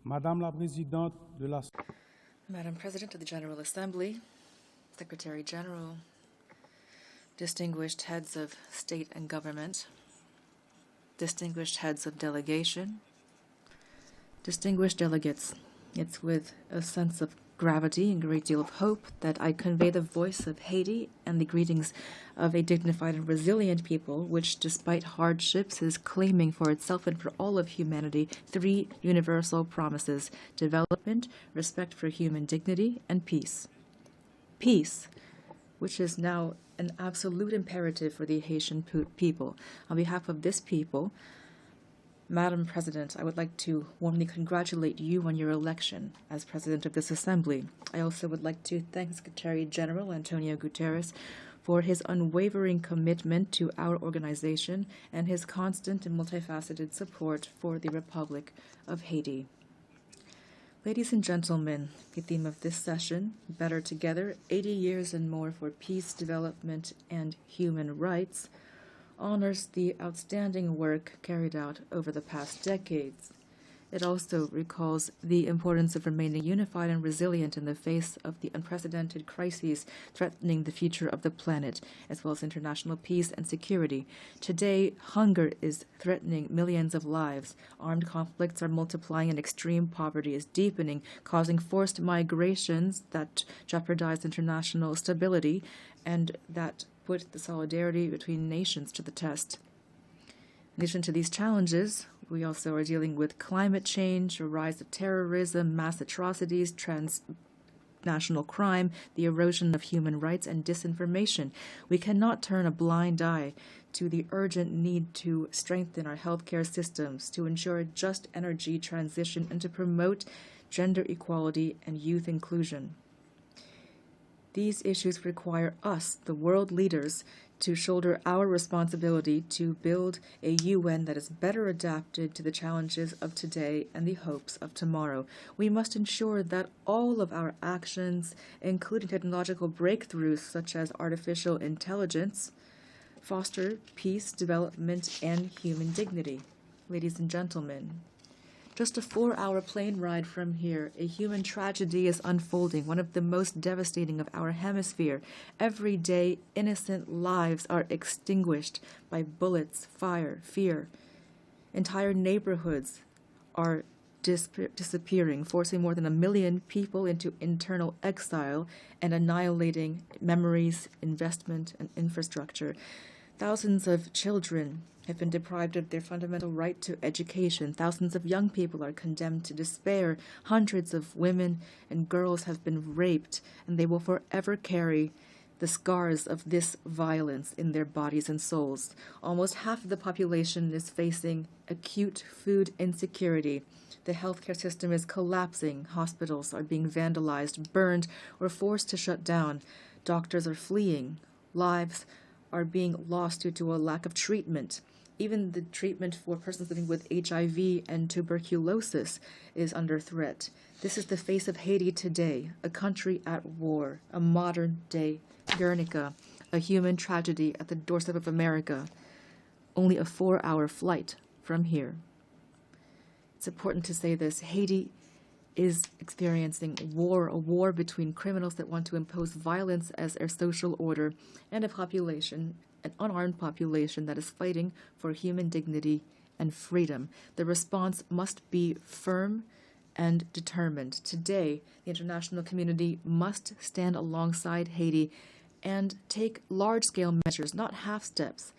Madame la Présidente de la Madam President of the General Assembly, Secretary General, distinguished heads of state and government, distinguished heads of delegation, distinguished delegates, it's with a sense of gravity and a great deal of hope that I convey the voice of Haiti and the greetings of a dignified and resilient people, which, despite hardships, is claiming for itself and for all of humanity three universal promises: development, respect for human dignity, and peace. Peace, which is now an absolute imperative for the Haitian people. On behalf of this people, Madam President, I would like to warmly congratulate you on your election as President of this Assembly. I also would like to thank Secretary General Antonio Guterres for his unwavering commitment to our organization and his constant and multifaceted support for the Republic of Haiti. Ladies and gentlemen, the theme of this session, Better Together, 80 Years and More for Peace, Development, and Human Rights, honors the outstanding work carried out over the past decades. It also recalls the importance of remaining unified and resilient in the face of the unprecedented crises threatening the future of the planet, as well as international peace and security. Today, hunger is threatening millions of lives. Armed conflicts are multiplying and extreme poverty is deepening, causing forced migrations that jeopardize international stability and that put the solidarity between nations to the test. In addition to these challenges, we also are dealing with climate change, a rise of terrorism, mass atrocities, transnational crime, the erosion of human rights, and disinformation. We cannot turn a blind eye to the urgent need to strengthen our healthcare systems, to ensure a just energy transition, and to promote gender equality and youth inclusion. These issues require us, the world leaders, to shoulder our responsibility to build a UN that is better adapted to the challenges of today and the hopes of tomorrow. We must ensure that all of our actions, including technological breakthroughs such as artificial intelligence, foster peace, development, and human dignity. Ladies and gentlemen, just a 4-hour plane ride from here, a human tragedy is unfolding, one of the most devastating of our hemisphere. Every day, innocent lives are extinguished by bullets, fire, fear. Entire neighborhoods are disappearing, forcing more than 1 million people into internal exile and annihilating memories, investment, and infrastructure. Thousands of children have been deprived of their fundamental right to education. Thousands of young people are condemned to despair. Hundreds of women and girls have been raped, and they will forever carry the scars of this violence in their bodies and souls. Almost half of the population is facing acute food insecurity. The healthcare system is collapsing. Hospitals are being vandalized, burned, or forced to shut down. Doctors are fleeing. Lives are being lost due to a lack of treatment. Even the treatment for persons living with HIV and tuberculosis is under threat. This is the face of Haiti today, a country at war, a modern-day Guernica, a human tragedy at the doorstep of America, only a 4-hour flight from here. It's important to say this. Haiti is experiencing war, a war between criminals that want to impose violence as their social order and a population, an unarmed population that is fighting for human dignity and freedom. The response must be firm and determined. Today, the international community must stand alongside Haiti and take large-scale measures, not half steps.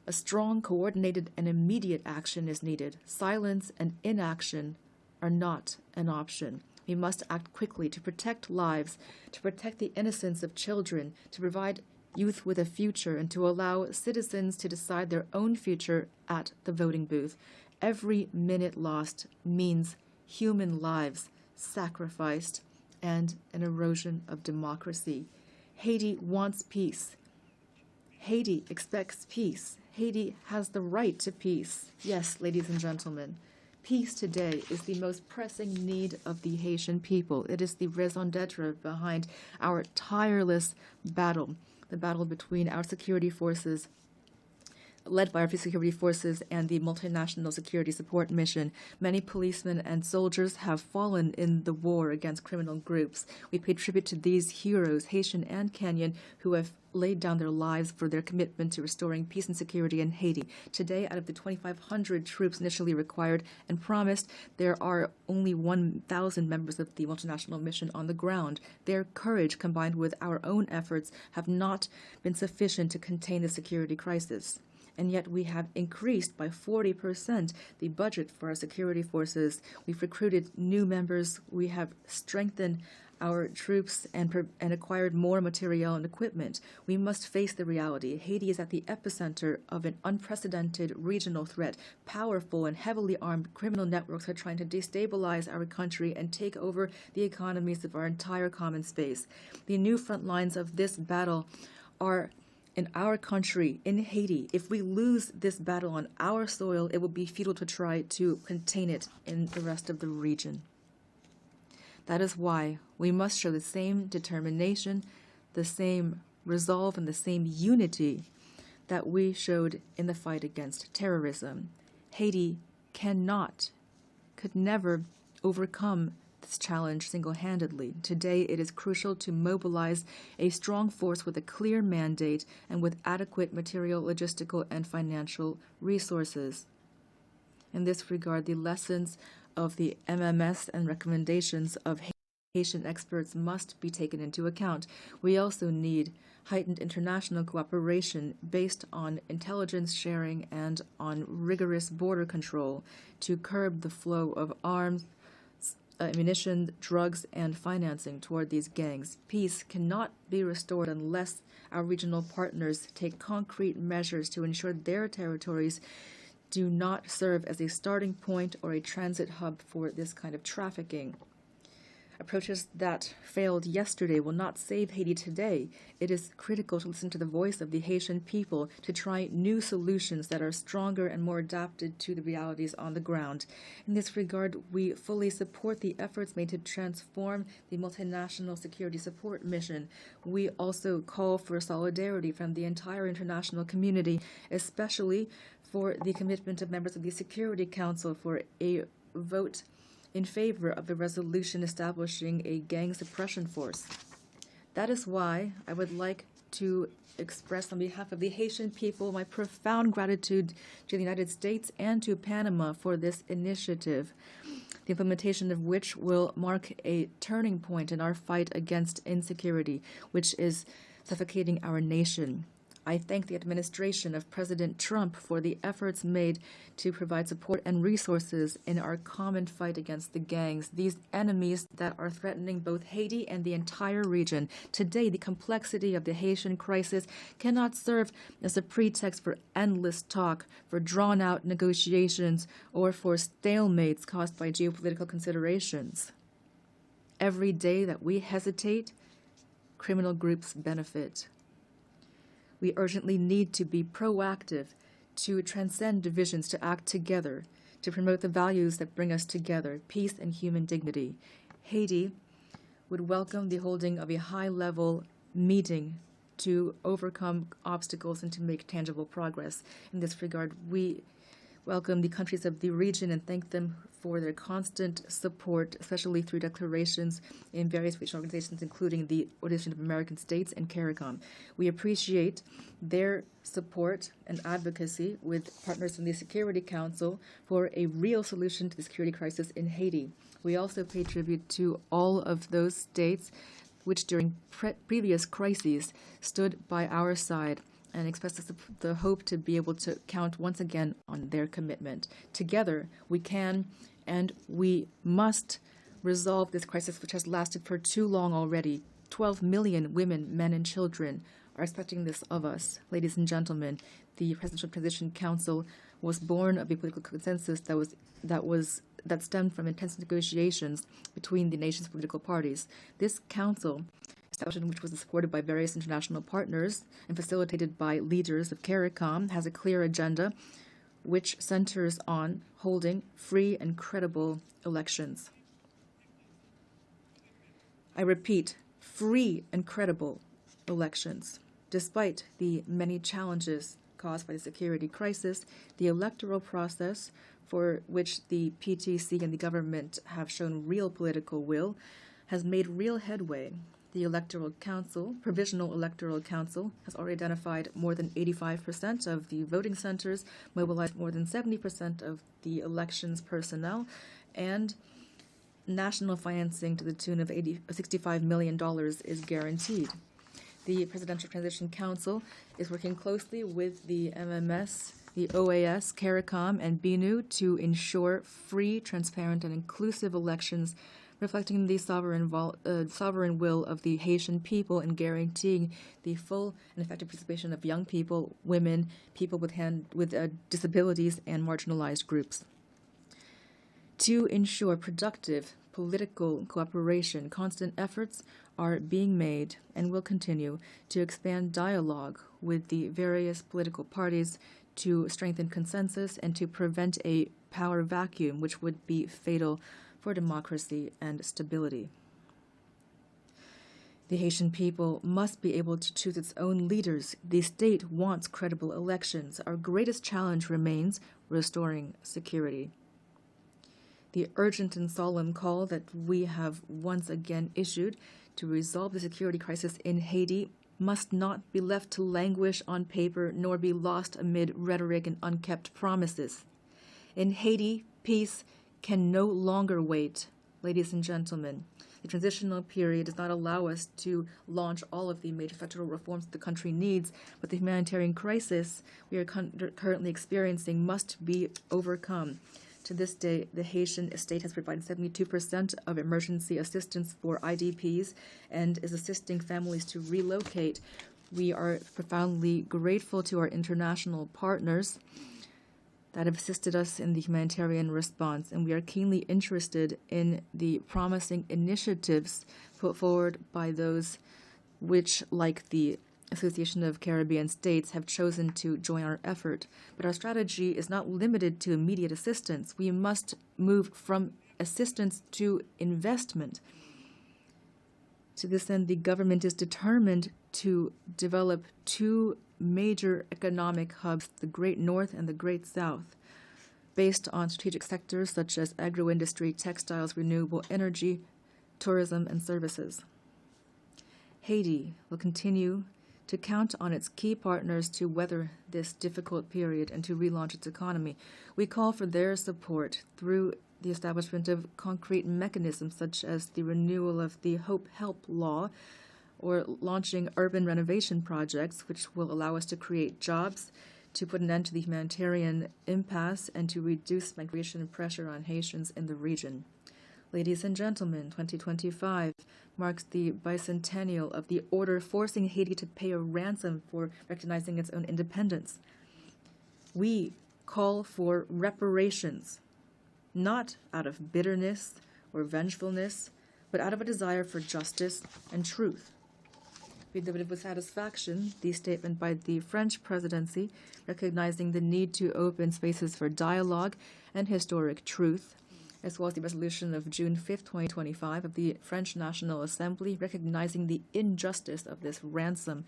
A strong, coordinated, and immediate action is needed. Silence and inaction are not an option. We must act quickly to protect lives, to protect the innocence of children, to provide youth with a future, and to allow citizens to decide their own future at the voting booth. Every minute lost means human lives sacrificed and an erosion of democracy. Haiti wants peace. Haiti expects peace. Haiti has the right to peace. Yes, ladies and gentlemen, peace today is the most pressing need of the Haitian people. It is the raison d'etre behind our tireless battle, the battle between our security forces, led by our security forces and the multinational security support mission. Many policemen and soldiers have fallen in the war against criminal groups. We pay tribute to these heroes, Haitian and Kenyan, who have laid down their lives for their commitment to restoring peace and security in Haiti. Today, out of the 2,500 troops initially required and promised, there are only 1,000 members of the multinational mission on the ground. Their courage, combined with our own efforts, have not been sufficient to contain the security crisis. And yet we have increased by 40% the budget for our security forces. We've recruited new members. We have strengthened our troops and acquired more material and equipment. We must face the reality. Haiti is at the epicenter of an unprecedented regional threat. Powerful and heavily armed criminal networks are trying to destabilize our country and take over the economies of our entire common space. The new front lines of this battle are in our country, in Haiti. If we lose this battle on our soil, it will be futile to try to contain it in the rest of the region. That is why we must show the same determination, the same resolve, and the same unity that we showed in the fight against terrorism. Haiti could never overcome this challenge single-handedly. Today, it is crucial to mobilize a strong force with a clear mandate and with adequate material, logistical, and financial resources. In this regard, the lessons of the MMS and recommendations of Haitian experts must be taken into account. We also need heightened international cooperation based on intelligence sharing and on rigorous border control to curb the flow of arms, ammunition, drugs, and financing toward these gangs. Peace cannot be restored unless our regional partners take concrete measures to ensure their territories do not serve as a starting point or a transit hub for this kind of trafficking. Approaches that failed yesterday will not save Haiti today. It is critical to listen to the voice of the Haitian people, to try new solutions that are stronger and more adapted to the realities on the ground. In this regard, we fully support the efforts made to transform the multinational security support mission. We also call for solidarity from the entire international community, especially for the commitment of members of the Security Council for a vote in favor of the resolution establishing a gang suppression force. That is why I would like to express on behalf of the Haitian people my profound gratitude to the United States and to Panama for this initiative, the implementation of which will mark a turning point in our fight against insecurity, which is suffocating our nation. I thank the administration of President Trump for the efforts made to provide support and resources in our common fight against the gangs, these enemies that are threatening both Haiti and the entire region. Today, the complexity of the Haitian crisis cannot serve as a pretext for endless talk, for drawn-out negotiations, or for stalemates caused by geopolitical considerations. Every day that we hesitate, criminal groups benefit. We urgently need to be proactive, to transcend divisions, to act together, to promote the values that bring us together, peace and human dignity. Haiti would welcome the holding of a high-level meeting to overcome obstacles and to make tangible progress. In this regard, we welcome the countries of the region and thank them for their constant support, especially through declarations in various regional organizations, including the Organization of American States and CARICOM. We appreciate their support and advocacy with partners from the Security Council for a real solution to the security crisis in Haiti. We also pay tribute to all of those states which during previous crises stood by our side and express the hope to be able to count once again on their commitment. Together, we can and we must resolve this crisis, which has lasted for too long already. 12 million women, men, and children are expecting this of us. Ladies and gentlemen, the Presidential Transition Council was born of a political consensus that stemmed from intense negotiations between the nation's political parties. This council, establishment which was supported by various international partners and facilitated by leaders of CARICOM, has a clear agenda which centers on holding free and credible elections. I repeat, free and credible elections, despite the many challenges caused by the security crisis, the electoral process, for which the PTC and the government have shown real political will, has made real headway. The Electoral Council, Provisional Electoral Council, has already identified more than 85% of the voting centers, mobilized more than 70% of the elections personnel, and national financing to the tune of $65 million is guaranteed. The Presidential Transition Council is working closely with the MMS, the OAS, CARICOM, and BNU to ensure free, transparent, and inclusive elections reflecting the sovereign will of the Haitian people and guaranteeing the full and effective participation of young people, women, people with disabilities, and marginalized groups. To ensure productive political cooperation, constant efforts are being made and will continue to expand dialogue with the various political parties to strengthen consensus and to prevent a power vacuum which would be fatal for democracy and stability. The Haitian people must be able to choose its own leaders. The state wants credible elections. Our greatest challenge remains restoring security. The urgent and solemn call that we have once again issued to resolve the security crisis in Haiti must not be left to languish on paper nor be lost amid rhetoric and unkept promises. In Haiti, peace can no longer wait. Ladies and gentlemen, the transitional period does not allow us to launch all of the major structural reforms the country needs, but the humanitarian crisis we are currently experiencing must be overcome. To this day, the Haitian state has provided 72% of emergency assistance for IDPs and is assisting families to relocate. We are profoundly grateful to our international partners that have assisted us in the humanitarian response, and we are keenly interested in the promising initiatives put forward by those which, like the Association of Caribbean States, have chosen to join our effort. But our strategy is not limited to immediate assistance. We must move from assistance to investment. To this end, the government is determined to develop two major economic hubs, the Great North and the Great South, based on strategic sectors such as agro-industry, textiles, renewable energy, tourism, and services. Haiti will continue to count on its key partners to weather this difficult period and to relaunch its economy. We call for their support through the establishment of concrete mechanisms such as the renewal of the Hope Help Law, or launching urban renovation projects, which will allow us to create jobs, to put an end to the humanitarian impasse, and to reduce migration and pressure on Haitians in the region. Ladies and gentlemen, 2025 marks the bicentennial of the order forcing Haiti to pay a ransom for recognizing its own independence. We call for reparations, not out of bitterness or vengefulness, but out of a desire for justice and truth. We delivered with satisfaction the statement by the French presidency recognizing the need to open spaces for dialogue and historic truth, as well as the resolution of June 5, 2025 of the French National Assembly recognizing the injustice of this ransom.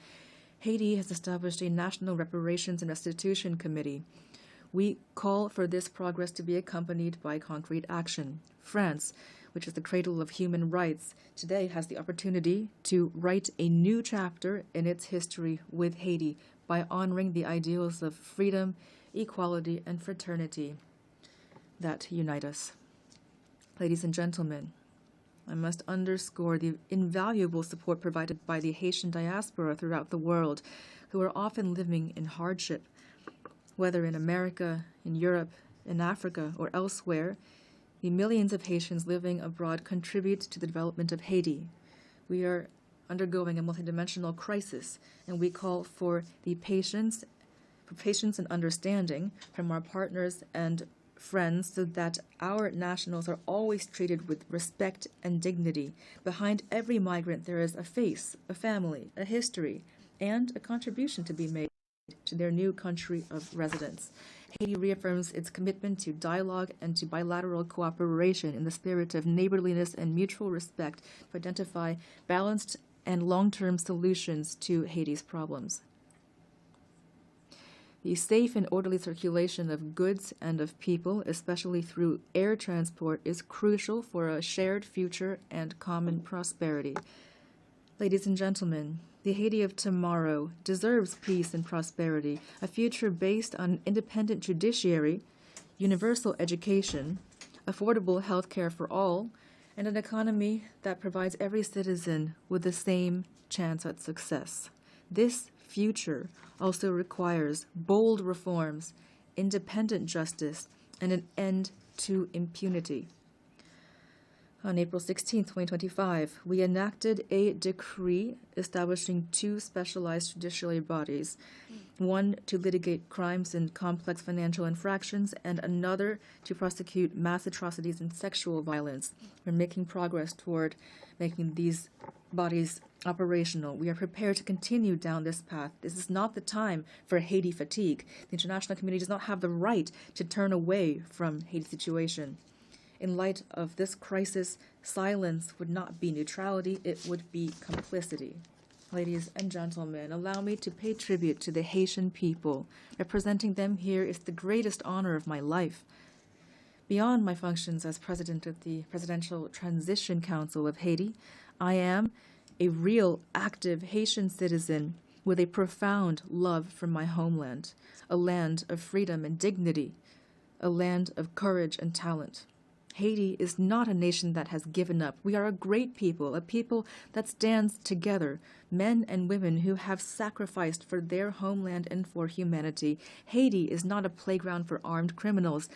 Haiti has established a National Reparations and Restitution Committee. We call for this progress to be accompanied by concrete action. France, which is the cradle of human rights, today has the opportunity to write a new chapter in its history with Haiti by honoring the ideals of freedom, equality, and fraternity that unite us. Ladies and gentlemen, I must underscore the invaluable support provided by the Haitian diaspora throughout the world, who are often living in hardship. Whether in America, in Europe, in Africa, or elsewhere, the millions of Haitians living abroad contribute to the development of Haiti. We are undergoing a multidimensional crisis, and we call for patience and understanding from our partners and friends so that our nationals are always treated with respect and dignity. Behind every migrant there is a face, a family, a history, and a contribution to be made to their new country of residence. Haiti reaffirms its commitment to dialogue and to bilateral cooperation in the spirit of neighborliness and mutual respect to identify balanced and long-term solutions to Haiti's problems. The safe and orderly circulation of goods and of people, especially through air transport, is crucial for a shared future and common prosperity. Ladies and gentlemen, the Haiti of tomorrow deserves peace and prosperity, a future based on an independent judiciary, universal education, affordable health care for all, and an economy that provides every citizen with the same chance at success. This future also requires bold reforms, independent justice, and an end to impunity. On April 16, 2025, we enacted a decree establishing two specialized judiciary bodies, one to litigate crimes and complex financial infractions, and another to prosecute mass atrocities and sexual violence. We're making progress toward making these bodies operational. We are prepared to continue down this path. This is not the time for Haiti fatigue. The international community does not have the right to turn away from Haiti's situation. In light of this crisis, silence would not be neutrality, it would be complicity. Ladies and gentlemen, allow me to pay tribute to the Haitian people. Representing them here is the greatest honor of my life. Beyond my functions as president of the Presidential Transition Council of Haiti, I am a real, active Haitian citizen with a profound love for my homeland, a land of freedom and dignity, a land of courage and talent. Haiti is not a nation that has given up. We are a great people, a people that stands together, men and women who have sacrificed for their homeland and for humanity. Haiti is not a playground for armed criminals.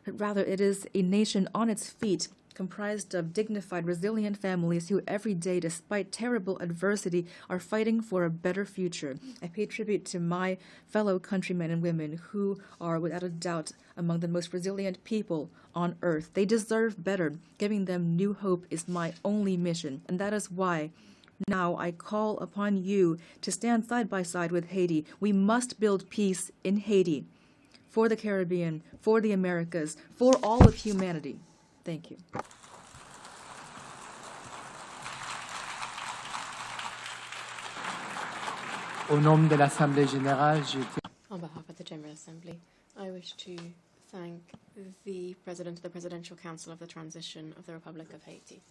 Rather, it is a nation on its feet, comprised of dignified, resilient families who every day, despite terrible adversity, are fighting for a better future. I pay tribute to my fellow countrymen and women who are, without a doubt, among the most resilient people on earth. They deserve better. Giving them new hope is my only mission, and that is why now I call upon you to stand side by side with Haiti. We must build peace in Haiti, for the Caribbean, for the Americas, for all of humanity. Thank you. Au nom de l'Assemblée générale, On behalf of the General Assembly, I wish to thank the President of the Presidential Council of the Transition of the Republic of Haiti.